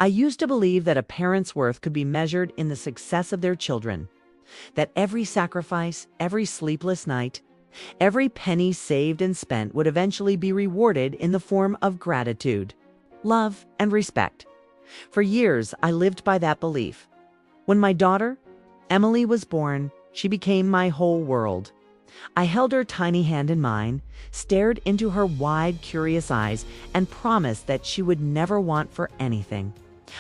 I used to believe that a parent's worth could be measured in the success of their children, that every sacrifice, every sleepless night, every penny saved and spent would eventually be rewarded in the form of gratitude, love, and respect. For years, I lived by that belief. When my daughter, Emily, was born, she became my whole world. I held her tiny hand in mine, stared into her wide, curious eyes, and promised that she would never want for anything.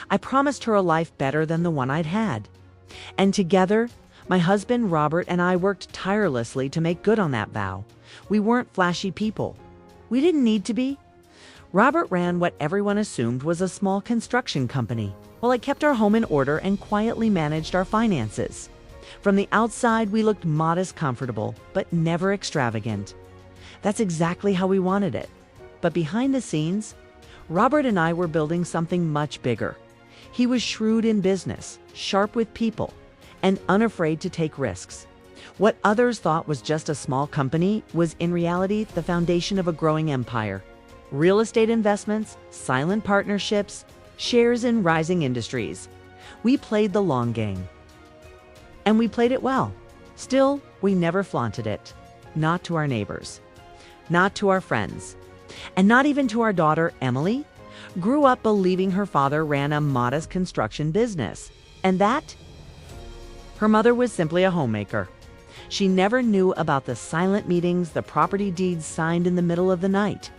I promised her a life better than the one I'd had. And together, my husband Robert and I worked tirelessly to make good on that vow. We weren't flashy people. We didn't need to be. Robert ran what everyone assumed was a small construction company, while I kept our home in order and quietly managed our finances. From the outside, we looked modest, comfortable, but never extravagant. That's exactly how we wanted it. But behind the scenes, Robert and I were building something much bigger. He was shrewd in business, sharp with people, and unafraid to take risks. What others thought was just a small company was in reality the foundation of a growing empire. Real estate investments, silent partnerships, shares in rising industries. We played the long game. And we played it well. Still, we never flaunted it. Not to our neighbors. Not to our friends. And not even to our daughter, Emily, grew up believing her father ran a modest construction business. And that? Her mother was simply a homemaker. She never knew about the silent meetings, the property deeds signed in the middle of the night.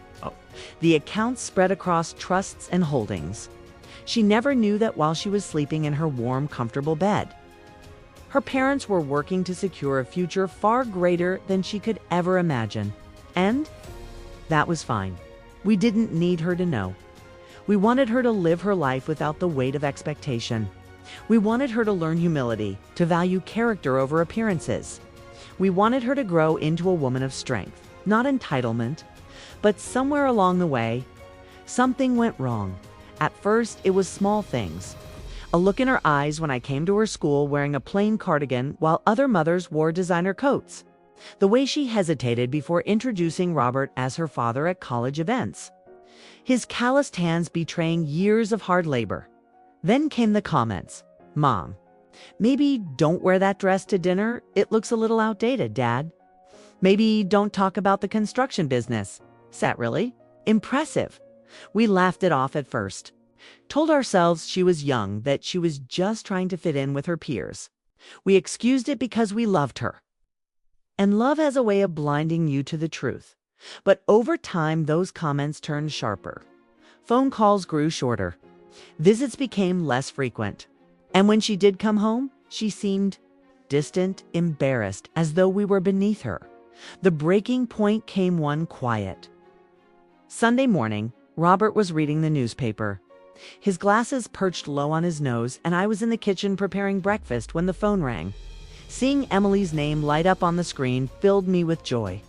The accounts spread across trusts and holdings. She never knew that while she was sleeping in her warm, comfortable bed, her parents were working to secure a future far greater than she could ever imagine. And that was fine. We didn't need her to know. We wanted her to live her life without the weight of expectation. We wanted her to learn humility, to value character over appearances. We wanted her to grow into a woman of strength, not entitlement. But somewhere along the way, something went wrong. At first, it was small things. A look in her eyes when I came to her school wearing a plain cardigan while other mothers wore designer coats. The way she hesitated before introducing Robert as her father at college events. His calloused hands betraying years of hard labor. Then came the comments. "Mom, maybe don't wear that dress to dinner. It looks a little outdated, Dad. Maybe don't talk about the construction business. Is that really impressive?" We laughed it off at first. Told ourselves she was young, that she was just trying to fit in with her peers. We excused it because we loved her. And love has a way of blinding you to the truth. But over time, those comments turned sharper. Phone calls grew shorter. Visits became less frequent. And when she did come home, she seemed distant, embarrassed, as though we were beneath her. The breaking point came one quiet Sunday morning. Robert was reading the newspaper. His glasses perched low on his nose, and I was in the kitchen preparing breakfast when the phone rang. Seeing Emily's name light up on the screen filled me with joy.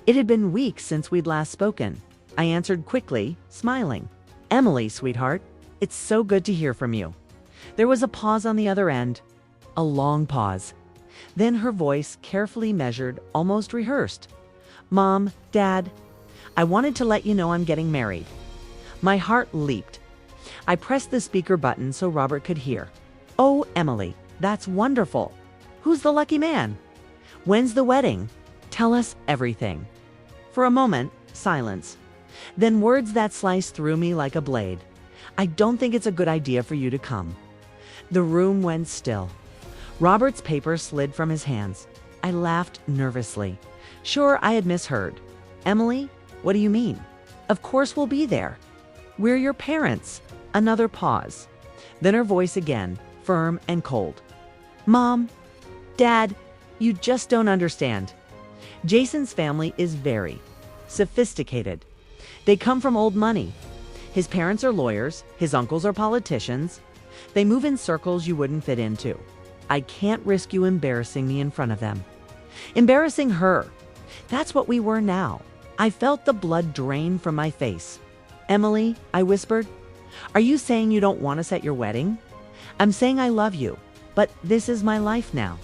It had been weeks since we'd last spoken. I answered quickly, smiling. "Emily, sweetheart, it's so good to hear from you." There was a pause on the other end. A long pause. Then her voice, carefully measured, almost rehearsed. "Mom, Dad, I wanted to let you know I'm getting married." My heart leaped. I pressed the speaker button so Robert could hear. "Oh, Emily, that's wonderful. Who's the lucky man? When's the wedding? Tell us everything." For a moment, silence. Then words that sliced through me like a blade. "I don't think it's a good idea for you to come." The room went still. Robert's paper slid from his hands. I laughed nervously. Sure, I had misheard. "Emily, what do you mean? Of course we'll be there. We're your parents." Another pause. Then her voice again, firm and cold. "Mom, Dad, you just don't understand. Jason's family is very sophisticated. They come from old money. His parents are lawyers, his uncles are politicians. They move in circles you wouldn't fit into. I can't risk you embarrassing me in front of them. Embarrassing her. That's what we were now." I felt the blood drain from my face. "Emily," I whispered, "are you saying you don't want us at your wedding? I'm saying I love you, but this is my life now.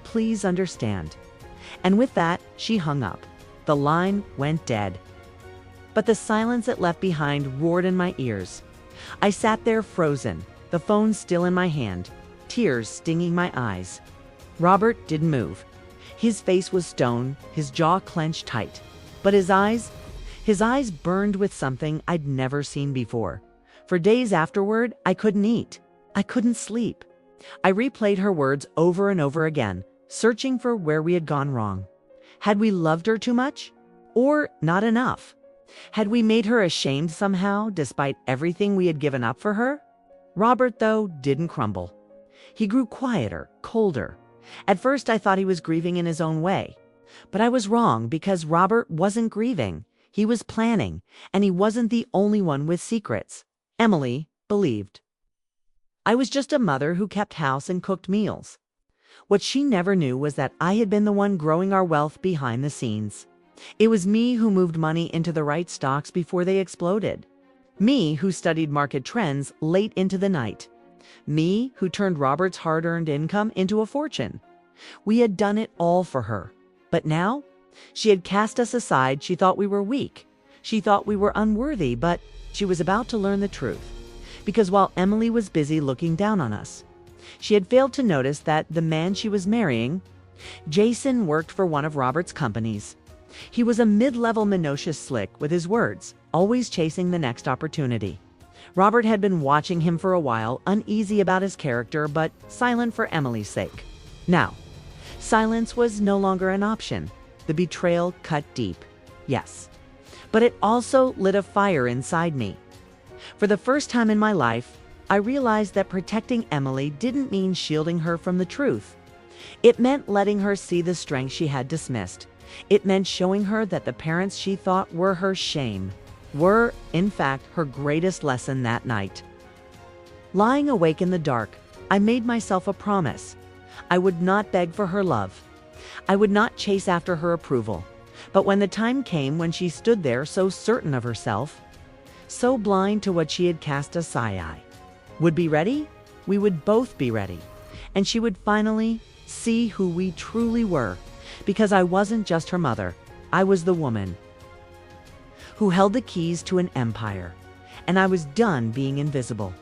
Please understand." And with that, she hung up. The line went dead. But the silence it left behind roared in my ears. I sat there frozen, the phone still in my hand, tears stinging my eyes. Robert didn't move. His face was stone, his jaw clenched tight. But his eyes burned with something I'd never seen before. For days afterward, I couldn't eat. I couldn't sleep. I replayed her words over and over again, searching for where we had gone wrong. Had we loved her too much? Or not enough? Had we made her ashamed somehow, despite everything we had given up for her? Robert, though, didn't crumble. He grew quieter, colder. At first, I thought he was grieving in his own way. But I was wrong, because Robert wasn't grieving. He was planning, and he wasn't the only one with secrets. Emily believed. I was just a mother who kept house and cooked meals. What she never knew was that I had been the one growing our wealth behind the scenes. It was me who moved money into the right stocks before they exploded. Me who studied market trends late into the night. Me who turned Robert's hard-earned income into a fortune. We had done it all for her. But now, she had cast us aside. She thought we were weak. She thought we were unworthy, but she was about to learn the truth. Because while Emily was busy looking down on us, she had failed to notice that the man she was marrying, Jason, worked for one of Robert's companies. He was a mid-level minutious slick with his words, always chasing the next opportunity. Robert had been watching him for a while, uneasy about his character, but silent for Emily's sake. Now, silence was no longer an option. The betrayal cut deep. Yes. But it also lit a fire inside me. For the first time in my life, I realized that protecting Emily didn't mean shielding her from the truth. It meant letting her see the strength she had dismissed. It meant showing her that the parents she thought were her shame were, in fact, her greatest lesson that night. Lying awake in the dark, I made myself a promise. I would not beg for her love. I would not chase after her approval. But when the time came when she stood there so certain of herself, so blind to what she had cast aside, would be ready, we would both be ready. And she would finally see who we truly were. Because I wasn't just her mother. I was the woman who held the keys to an empire. And I was done being invisible.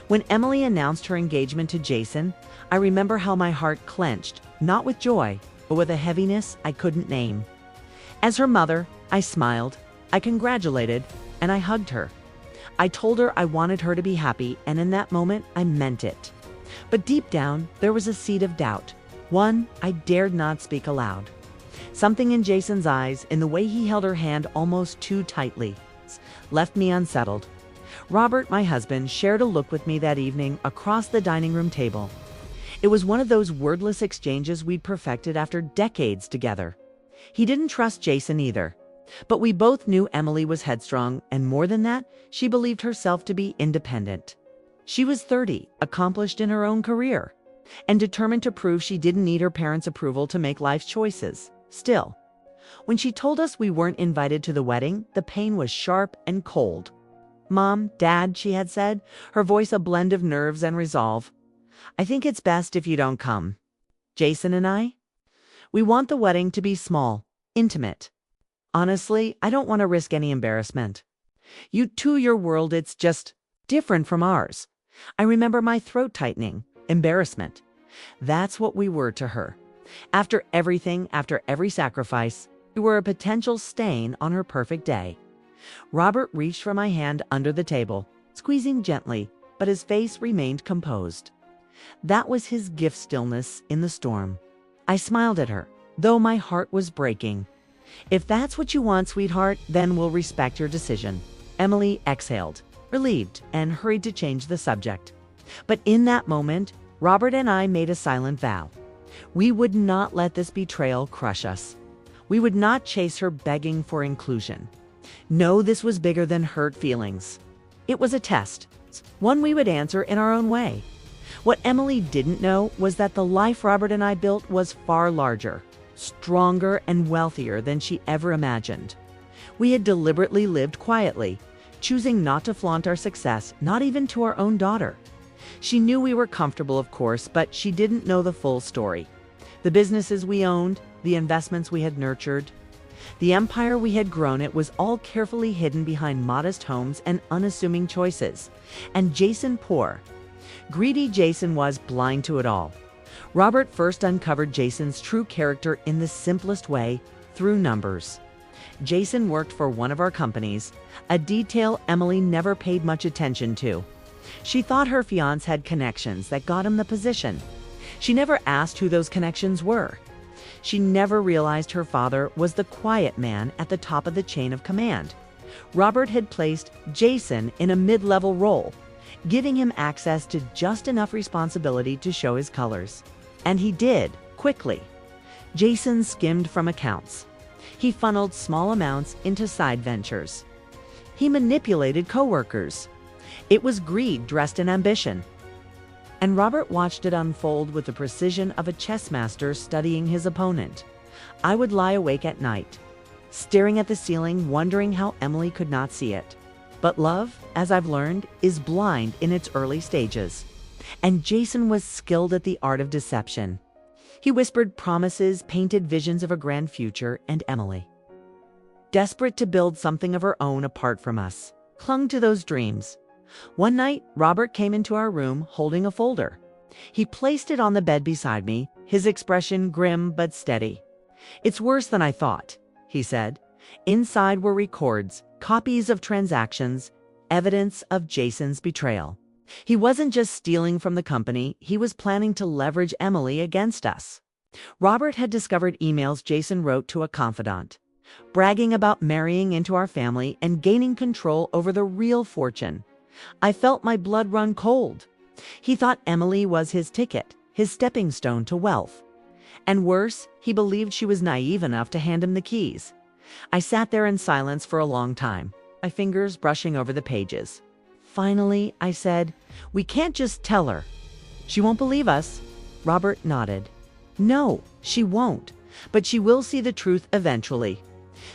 When Emily announced her engagement to Jason, I remember how my heart clenched, not with joy, but with a heaviness I couldn't name. As her mother, I smiled, I congratulated, and I hugged her. I told her I wanted her to be happy, and in that moment, I meant it. But deep down, there was a seed of doubt. One I dared not speak aloud. Something in Jason's eyes, in the way he held her hand almost too tightly, left me unsettled. Robert, my husband, shared a look with me that evening across the dining room table. It was one of those wordless exchanges we'd perfected after decades together. He didn't trust Jason either. But we both knew Emily was headstrong, and more than that, she believed herself to be independent. She was 30, accomplished in her own career, and determined to prove she didn't need her parents' approval to make life choices. Still, when she told us we weren't invited to the wedding, the pain was sharp and cold. "Mom, Dad," she had said, her voice a blend of nerves and resolve, "I think it's best if you don't come. Jason and I, we want the wedding to be small, intimate. Honestly, I don't want to risk any embarrassment. Your world, it's just different from ours." I remember my throat tightening. Embarrassment. That's what we were to her. After everything, after every sacrifice, we were a potential stain on her perfect day. Robert reached for my hand under the table, squeezing gently, but his face remained composed. That was his gift, stillness in the storm. I smiled at her, though my heart was breaking. "If that's what you want, sweetheart, then we'll respect your decision." Emily exhaled, relieved, and hurried to change the subject. But in that moment, Robert and I made a silent vow. We would not let this betrayal crush us. We would not chase her begging for inclusion. No, this was bigger than hurt feelings. It was a test, one we would answer in our own way. What Emily didn't know was that the life Robert and I built was far larger, stronger, and wealthier than she ever imagined. We had deliberately lived quietly, choosing not to flaunt our success, not even to our own daughter. She knew we were comfortable, of course, but she didn't know the full story. The businesses we owned, the investments we had nurtured. The empire we had grown it was all carefully hidden behind modest homes and unassuming choices. And Jason poor. Greedy Jason was blind to it all. Robert first uncovered Jason's true character in the simplest way, through numbers. Jason worked for one of our companies, a detail Emily never paid much attention to. She thought her fiancé had connections that got him the position. She never asked who those connections were. She never realized her father was the quiet man at the top of the chain of command. Robert had placed Jason in a mid-level role, giving him access to just enough responsibility to show his colors. And he did, quickly. Jason skimmed from accounts. He funneled small amounts into side ventures. He manipulated coworkers. It was greed dressed in ambition. And Robert watched it unfold with the precision of a chess master studying his opponent. I would lie awake at night, staring at the ceiling, wondering how Emily could not see it. But love, as I've learned, is blind in its early stages. And Jason was skilled at the art of deception. He whispered promises, painted visions of a grand future, and Emily, desperate to build something of her own apart from us, clung to those dreams. One night, Robert came into our room holding a folder. He placed it on the bed beside me, his expression grim but steady. "It's worse than I thought," he said. Inside were records, copies of transactions, evidence of Jason's betrayal. He wasn't just stealing from the company, he was planning to leverage Emily against us. Robert had discovered emails Jason wrote to a confidant, bragging about marrying into our family and gaining control over the real fortune. I felt my blood run cold. He thought Emily was his ticket, his stepping stone to wealth. And worse, he believed she was naive enough to hand him the keys. I sat there in silence for a long time, my fingers brushing over the pages. Finally, I said, "We can't just tell her. She won't believe us." Robert nodded. "No, she won't, but she will see the truth eventually.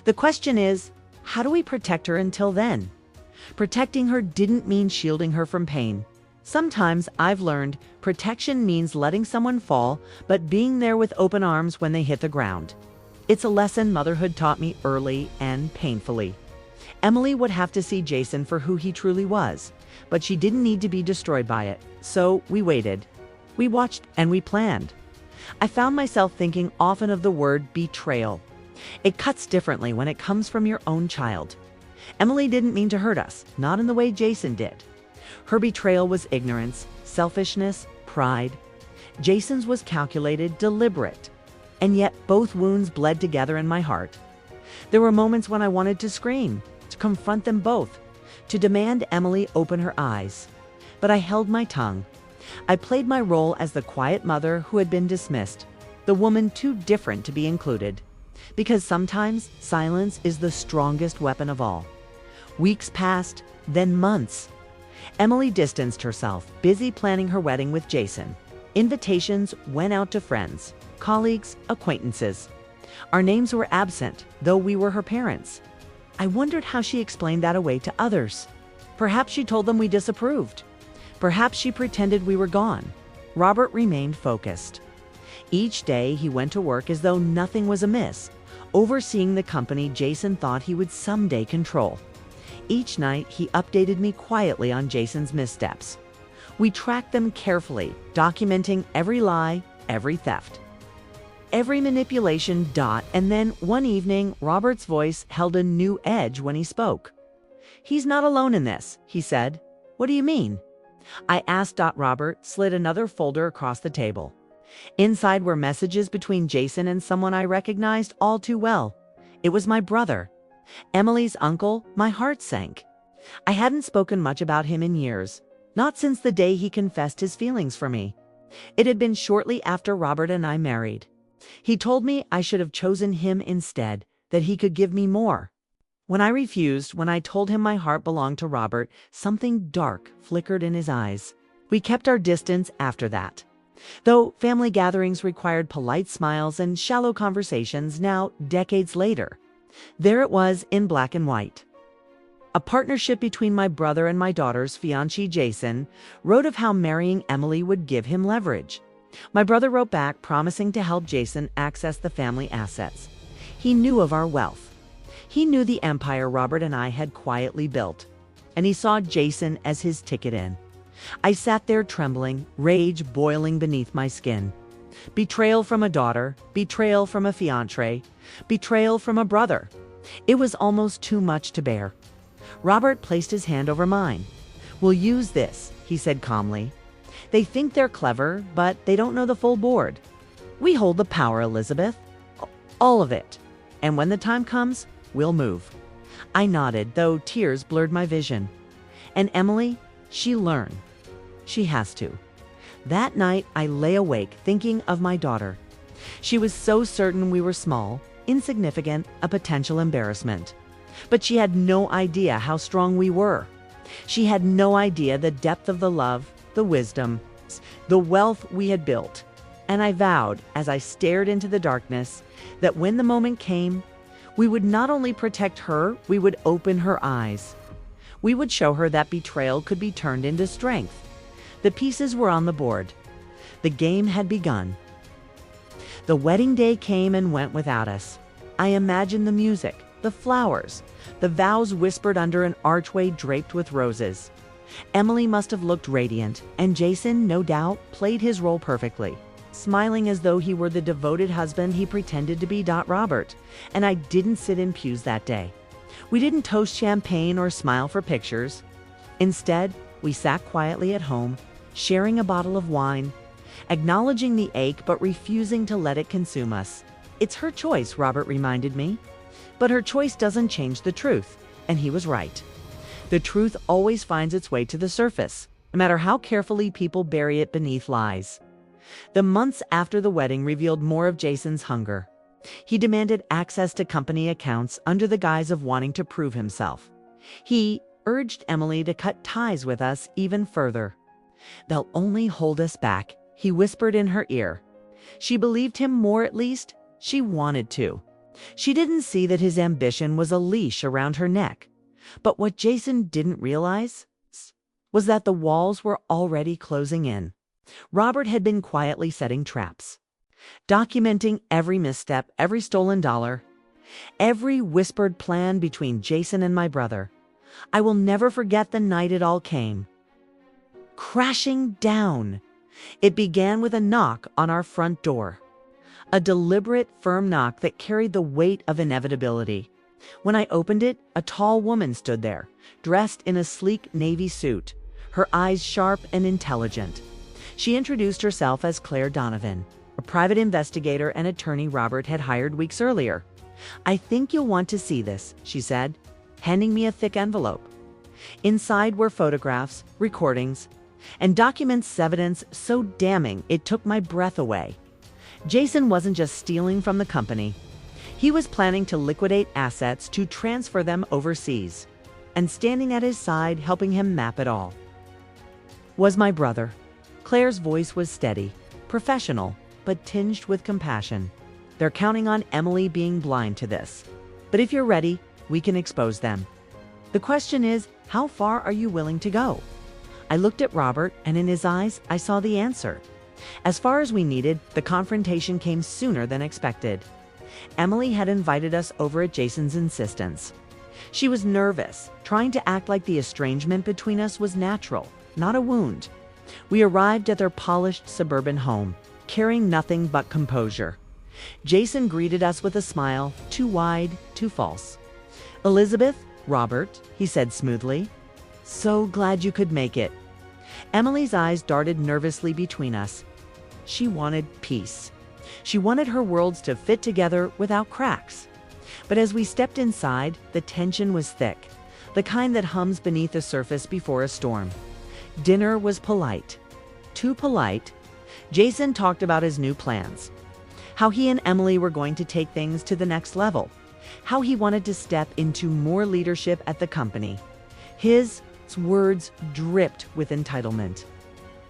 The question is, how do we protect her until then?" Protecting her didn't mean shielding her from pain. Sometimes, I've learned, protection means letting someone fall, but being there with open arms when they hit the ground. It's a lesson motherhood taught me early and painfully. Emily would have to see Jason for who he truly was, but she didn't need to be destroyed by it. So we waited. We watched and we planned. I found myself thinking often of the word betrayal. It cuts differently when it comes from your own child. Emily didn't mean to hurt us, not in the way Jason did. Her betrayal was ignorance, selfishness, pride. Jason's was calculated, deliberate. And yet both wounds bled together in my heart. There were moments when I wanted to scream, to confront them both, to demand Emily open her eyes. But I held my tongue. I played my role as the quiet mother who had been dismissed, the woman too different to be included. Because sometimes silence is the strongest weapon of all. Weeks passed, then months. Emily distanced herself, busy planning her wedding with Jason. Invitations went out to friends, colleagues, acquaintances. Our names were absent, though we were her parents. I wondered how she explained that away to others. Perhaps she told them we disapproved. Perhaps she pretended we were gone. Robert remained focused. Each day he went to work as though nothing was amiss, overseeing the company Jason thought he would someday control. Each night he updated me quietly on Jason's missteps. We tracked them carefully, documenting every lie, every theft, every manipulation. And then one evening, Robert's voice held a new edge when he spoke. "He's not alone in this," he said. "What do you mean?" I asked. Robert slid another folder across the table. Inside were messages between Jason and someone I recognized all too well. It was my brother, Emily's uncle. My heart sank. I hadn't spoken much about him in years, not since the day he confessed his feelings for me. It had been shortly after Robert and I married. He told me I should have chosen him instead, that he could give me more. When I refused, when I told him my heart belonged to Robert, something dark flickered in his eyes. We kept our distance after that. Though family gatherings required polite smiles and shallow conversations, now, decades later, there it was in black and white. A partnership between my brother and my daughter's fiancé Jason wrote of how marrying Emily would give him leverage. My brother wrote back promising to help Jason access the family assets. He knew of our wealth. He knew the empire Robert and I had quietly built, and he saw Jason as his ticket in. I sat there trembling, rage boiling beneath my skin. Betrayal from a daughter, betrayal from a fiancé, betrayal from a brother. It was almost too much to bear. Robert placed his hand over mine. "We'll use this," he said calmly. "They think they're clever, but they don't know the full board. We hold the power, Elizabeth. All of it. And when the time comes, we'll move." I nodded, though tears blurred my vision. And Emily, she learned. She has to. That night, I lay awake thinking of my daughter. She was so certain we were small, insignificant, a potential embarrassment. But she had no idea how strong we were. She had no idea the depth of the love, the wisdom, the wealth we had built. And I vowed, as I stared into the darkness, that when the moment came, we would not only protect her, we would open her eyes. We would show her that betrayal could be turned into strength. The pieces were on the board. The game had begun. The wedding day came and went without us. I imagined the music, the flowers, the vows whispered under an archway draped with roses. Emily must have looked radiant, and Jason, no doubt, played his role perfectly, smiling as though he were the devoted husband he pretended to be. Robert and I didn't sit in pews that day. We didn't toast champagne or smile for pictures. Instead, we sat quietly at home, sharing a bottle of wine, acknowledging the ache but refusing to let it consume us. "It's her choice," Robert reminded me. "But her choice doesn't change the truth." And he was right. The truth always finds its way to the surface, no matter how carefully people bury it beneath lies. The months after the wedding revealed more of Jason's hunger. He demanded access to company accounts under the guise of wanting to prove himself. He urged Emily to cut ties with us even further. "They'll only hold us back," he whispered in her ear. She believed him more, at least. She wanted to. She didn't see that his ambition was a leash around her neck. But what Jason didn't realize was that the walls were already closing in. Robert had been quietly setting traps, documenting every misstep, every stolen dollar, every whispered plan between Jason and my brother. I will never forget the night it all came crashing down. It began with a knock on our front door. A deliberate, firm knock that carried the weight of inevitability. When I opened it, a tall woman stood there, dressed in a sleek navy suit, her eyes sharp and intelligent. She introduced herself as Claire Donovan, a private investigator and attorney Robert had hired weeks earlier. "I think you'll want to see this," she said, handing me a thick envelope. Inside were photographs, recordings, and documents, evidence so damning it took my breath away. Jason wasn't just stealing from the company. He was planning to liquidate assets to transfer them overseas. And standing at his side, helping him map it all, was my brother. Claire's voice was steady, professional, but tinged with compassion. "They're counting on Emily being blind to this. But if you're ready, we can expose them. The question is, how far are you willing to go?" I looked at Robert, and in his eyes, I saw the answer. As far as we needed, the confrontation came sooner than expected. Emily had invited us over at Jason's insistence. She was nervous, trying to act like the estrangement between us was natural, not a wound. We arrived at their polished suburban home, carrying nothing but composure. Jason greeted us with a smile, too wide, too false. "Elizabeth, Robert," he said smoothly. "So glad you could make it." Emily's eyes darted nervously between us. She wanted peace. She wanted her worlds to fit together without cracks. But as we stepped inside, the tension was thick, the kind that hums beneath the surface before a storm. Dinner was polite. Too polite. Jason talked about his new plans. How he and Emily were going to take things to the next level. How he wanted to step into more leadership at the company. His words dripped with entitlement.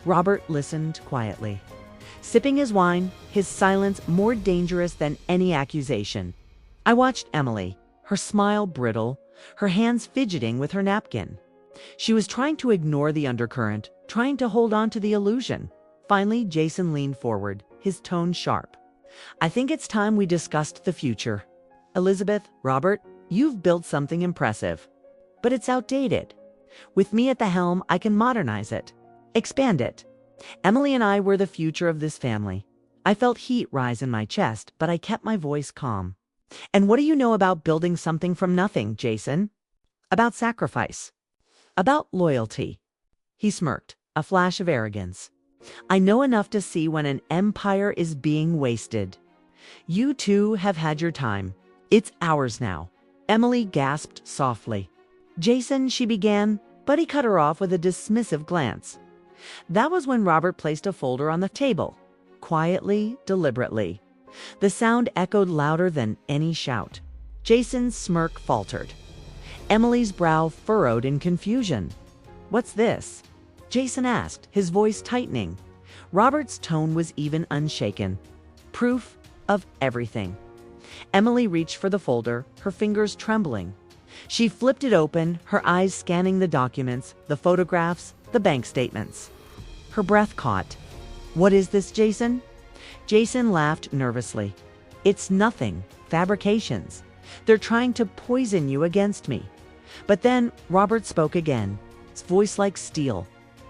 Robert listened quietly, sipping his wine, his silence more dangerous than any accusation. I watched Emily, her smile brittle, her hands fidgeting with her napkin. She was trying to ignore the undercurrent, trying to hold on to the illusion. Finally, Jason leaned forward, his tone sharp. "I think it's time we discussed the future." Elizabeth, Robert, you've built something impressive. But it's outdated. With me at the helm, I can modernize it, expand it. Emily and I were the future of this family. I felt heat rise in my chest, but I kept my voice calm. And what do you know about building something from nothing, Jason? About sacrifice. About loyalty. He smirked, a flash of arrogance. I know enough to see when an empire is being wasted. You two have had your time. It's ours now. Emily gasped softly. Jason, she began, but he cut her off with a dismissive glance. That was when Robert placed a folder on the table, quietly, deliberately. The sound echoed louder than any shout. Jason's smirk faltered. Emily's brow furrowed in confusion. What's this? Jason asked, his voice tightening. Robert's tone was even unshaken. Proof of everything. Emily reached for the folder, her fingers trembling. She flipped it open, her eyes scanning the documents, the photographs, the bank statements. Her breath caught. What is this, Jason? Jason laughed nervously. It's nothing. Fabrications. They're trying to poison you against me. But then Robert spoke again, his voice like steel.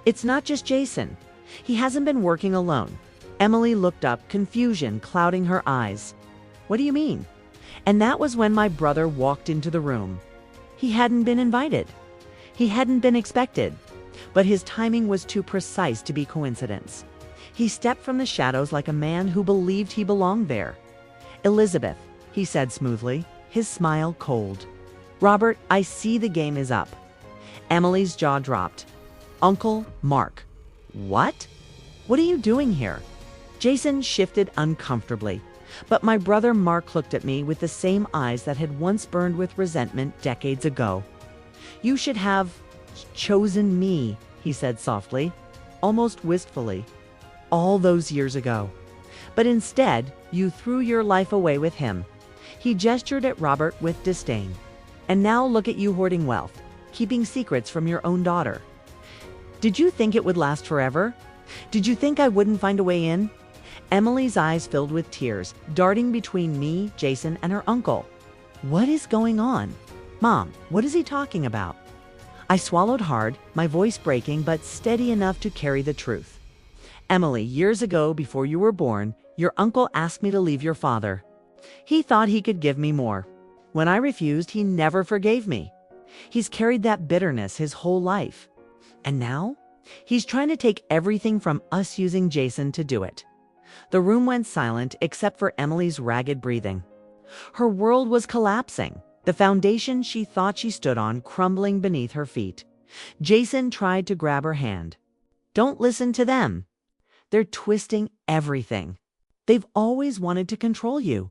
It's not just Jason. He hasn't been working alone. Emily looked up, confusion clouding her eyes. What do you mean? And that was when my brother walked into the room. He hadn't been invited. He hadn't been expected. But his timing was too precise to be coincidence. He stepped from the shadows like a man who believed he belonged there. Elizabeth, he said smoothly, his smile cold. Robert, I see the game is up. Emily's jaw dropped. Uncle Mark. What? What are you doing here? Jason shifted uncomfortably, but my brother Mark looked at me with the same eyes that had once burned with resentment decades ago. You should have chosen me, he said softly, almost wistfully, all those years ago. But instead, you threw your life away with him. He gestured at Robert with disdain. And now look at you hoarding wealth, keeping secrets from your own daughter. Did you think it would last forever? Did you think I wouldn't find a way in? Emily's eyes filled with tears, darting between me, Jason, and her uncle. What is going on? Mom, what is he talking about? I swallowed hard, my voice breaking but steady enough to carry the truth. Emily, years ago, before you were born, your uncle asked me to leave your father. He thought he could give me more. When I refused, he never forgave me. He's carried that bitterness his whole life. And now, he's trying to take everything from us using Jason to do it. The room went silent except for Emily's ragged breathing. Her world was collapsing, the foundation she thought she stood on crumbling beneath her feet. Jason tried to grab her hand. Don't listen to them. They're twisting everything. They've always wanted to control you.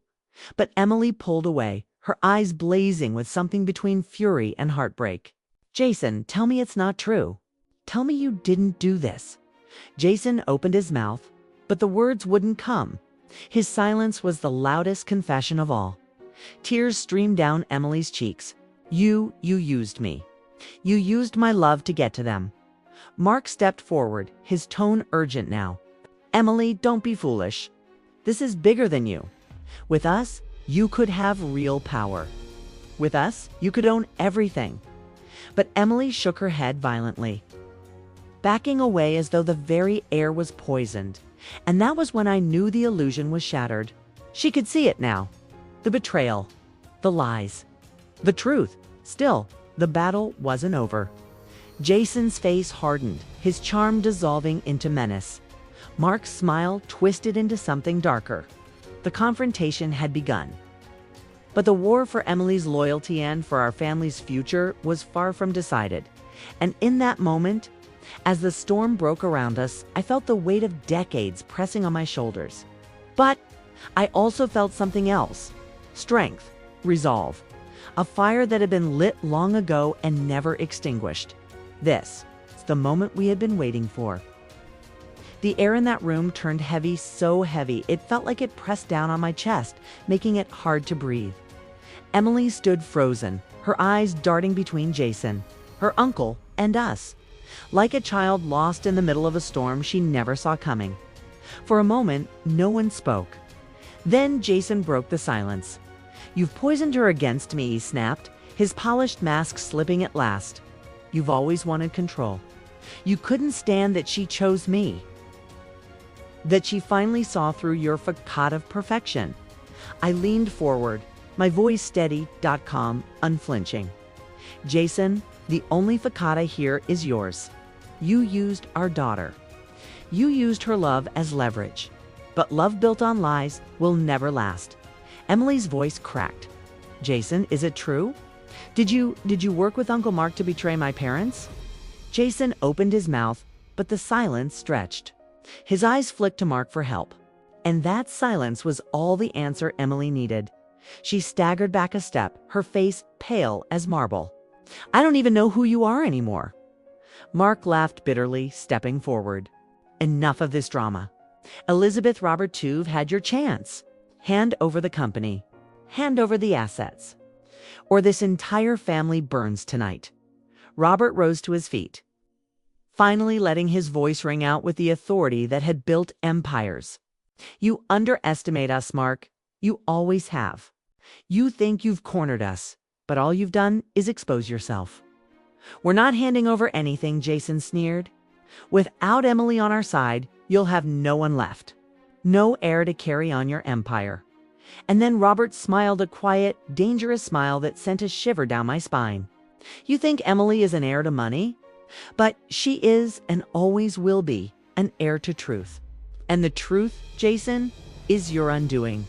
But Emily pulled away, her eyes blazing with something between fury and heartbreak. Jason, tell me it's not true. Tell me you didn't do this. Jason opened his mouth, but the words wouldn't come. His silence was the loudest confession of all. Tears streamed down Emily's cheeks. You used me. You used my love to get to them. Mark stepped forward, his tone urgent now. Emily, don't be foolish. This is bigger than you. With us, you could have real power. With us, you could own everything. But Emily shook her head violently, backing away as though the very air was poisoned. And that was when I knew the illusion was shattered. She could see it now. The betrayal, the lies, the truth. Still, the battle wasn't over. Jason's face hardened, his charm dissolving into menace. Mark's smile twisted into something darker. The confrontation had begun. But the war for Emily's loyalty and for our family's future was far from decided. And in that moment, as the storm broke around us, I felt the weight of decades pressing on my shoulders. But I also felt something else. Strength, resolve. A fire that had been lit long ago and never extinguished. This is the moment we had been waiting for. The air in that room turned heavy, so heavy, it felt like it pressed down on my chest, making it hard to breathe. Emily stood frozen, her eyes darting between Jason, her uncle, and us. Like a child lost in the middle of a storm she never saw coming. For a moment, no one spoke. Then Jason broke the silence. You've poisoned her against me, he snapped, his polished mask slipping at last. You've always wanted control. You couldn't stand that she chose me, that she finally saw through your facade of perfection. I leaned forward, my voice steady, calm, unflinching. Jason, the only facade here is yours. You used our daughter. You used her love as leverage. But love built on lies will never last. Emily's voice cracked. Jason, is it true? Did you work with Uncle Mark to betray my parents? Jason opened his mouth, but the silence stretched. His eyes flicked to Mark for help. And that silence was all the answer Emily needed. She staggered back a step, her face pale as marble. I don't even know who you are anymore. Mark laughed bitterly, stepping forward. Enough of this drama. Elizabeth Robert Tuve had your chance. Hand over the company. Hand over the assets. Or this entire family burns tonight. Robert rose to his feet, finally letting his voice ring out with the authority that had built empires. You underestimate us, Mark. You always have. You think you've cornered us, but all you've done is expose yourself. We're not handing over anything, Jason sneered. Without Emily on our side, you'll have no one left. No heir to carry on your empire. And then Robert smiled a quiet, dangerous smile that sent a shiver down my spine. You think Emily is an heir to money? But she is and always will be an heir to truth. And the truth, Jason, is your undoing.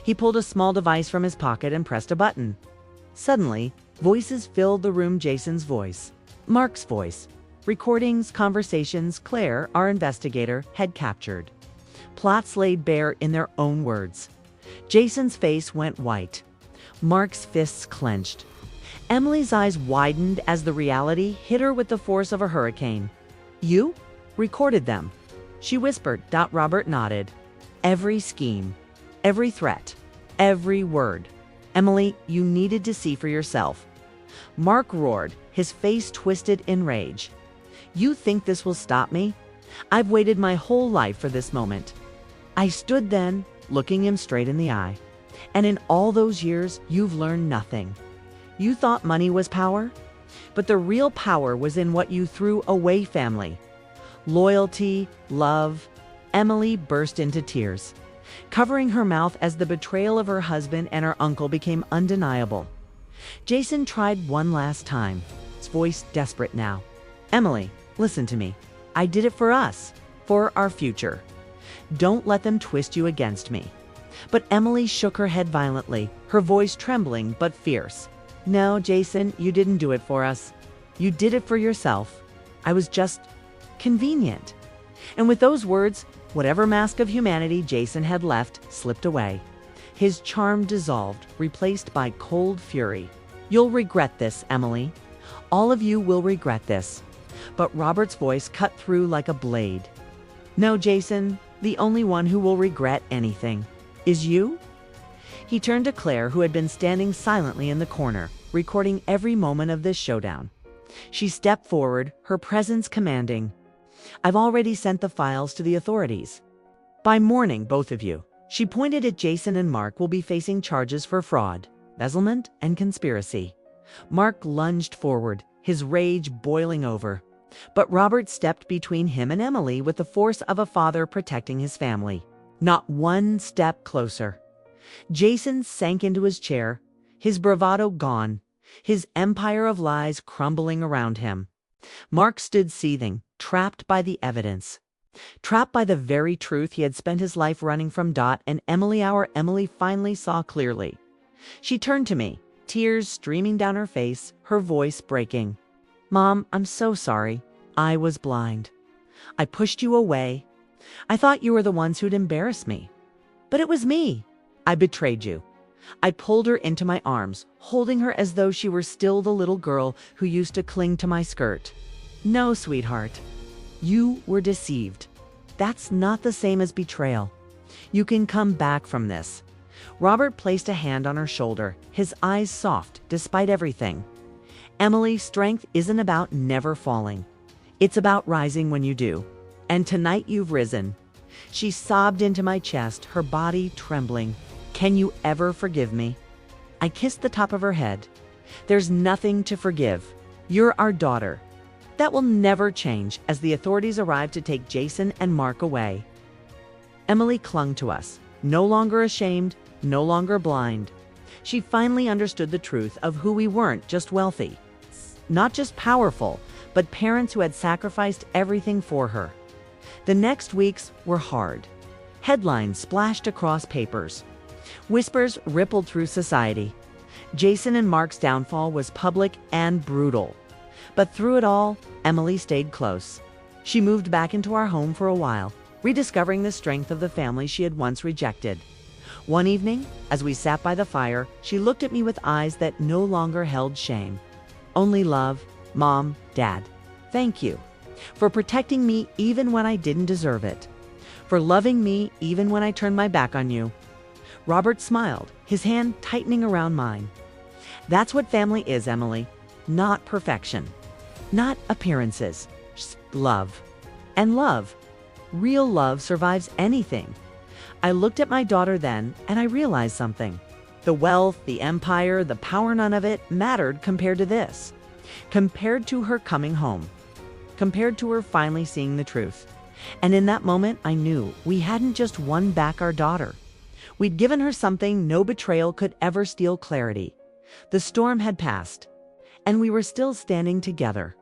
He pulled a small device from his pocket and pressed a button. Suddenly, voices filled the room. Jason's voice, Mark's voice, recordings, conversations Claire, our investigator, had captured. Plots laid bare in their own words. Jason's face went white. Mark's fists clenched. Emily's eyes widened as the reality hit her with the force of a hurricane. You recorded them, she whispered. Robert nodded. Every scheme, every threat, every word. Emily, you needed to see for yourself. Mark roared, his face twisted in rage. You think this will stop me? I've waited my whole life for this moment. I stood then, looking him straight in the eye. And in all those years, you've learned nothing. You thought money was power? But the real power was in what you threw away, family. Loyalty, love. Emily burst into tears, covering her mouth as the betrayal of her husband and her uncle became undeniable. Jason tried one last time, his voice desperate now. Emily, listen to me. I did it for us, for our future. Don't let them twist you against me. But Emily shook her head violently, her voice trembling but fierce. No, Jason, you didn't do it for us. You did it for yourself. I was just convenient. And with those words, whatever mask of humanity Jason had left slipped away. His charm dissolved, replaced by cold fury. You'll regret this, Emily. All of you will regret this. But Robert's voice cut through like a blade. No, Jason, the only one who will regret anything is you. He turned to Claire, who had been standing silently in the corner, recording every moment of this showdown. She stepped forward, her presence commanding. I've already sent the files to the authorities. By morning, both of you. She pointed at Jason and Mark will be facing charges for fraud, embezzlement, and conspiracy. Mark lunged forward, his rage boiling over. But Robert stepped between him and Emily with the force of a father protecting his family. Not one step closer. Jason sank into his chair, his bravado gone, his empire of lies crumbling around him. Mark stood seething, trapped by the evidence. Trapped by the very truth he had spent his life running from. And Emily finally saw clearly. She turned to me, tears streaming down her face, her voice breaking. Mom, I'm so sorry. I was blind. I pushed you away. I thought you were the ones who'd embarrass me. But it was me. I betrayed you. I pulled her into my arms, holding her as though she were still the little girl who used to cling to my skirt. No, sweetheart. You were deceived. That's not the same as betrayal. You can come back from this. Robert placed a hand on her shoulder, his eyes soft despite everything. Emily, strength isn't about never falling. It's about rising when you do. And tonight you've risen. She sobbed into my chest, her body trembling. Can you ever forgive me? I kissed the top of her head. There's nothing to forgive. You're our daughter. That will never change as the authorities arrived to take Jason and Mark away. Emily clung to us, no longer ashamed, no longer blind. She finally understood the truth of who we weren't just wealthy, not just powerful, but parents who had sacrificed everything for her. The next weeks were hard. Headlines splashed across papers. Whispers rippled through society. Jason and Mark's downfall was public and brutal. But through it all, Emily stayed close. She moved back into our home for a while, rediscovering the strength of the family she had once rejected. One evening, as we sat by the fire, she looked at me with eyes that no longer held shame. Only love. Mom, Dad, thank you for protecting me even when I didn't deserve it, for loving me even when I turned my back on you. Robert smiled, his hand tightening around mine. That's what family is, Emily. Not perfection, not appearances, just love. And love, real love, survives anything. I looked at my daughter then, and I realized something. The wealth, the empire, the power, none of it mattered compared to this. Compared to her coming home. Compared to her finally seeing the truth. And in that moment, I knew we hadn't just won back our daughter. We'd given her something no betrayal could ever steal: clarity. The storm had passed, and we were still standing together.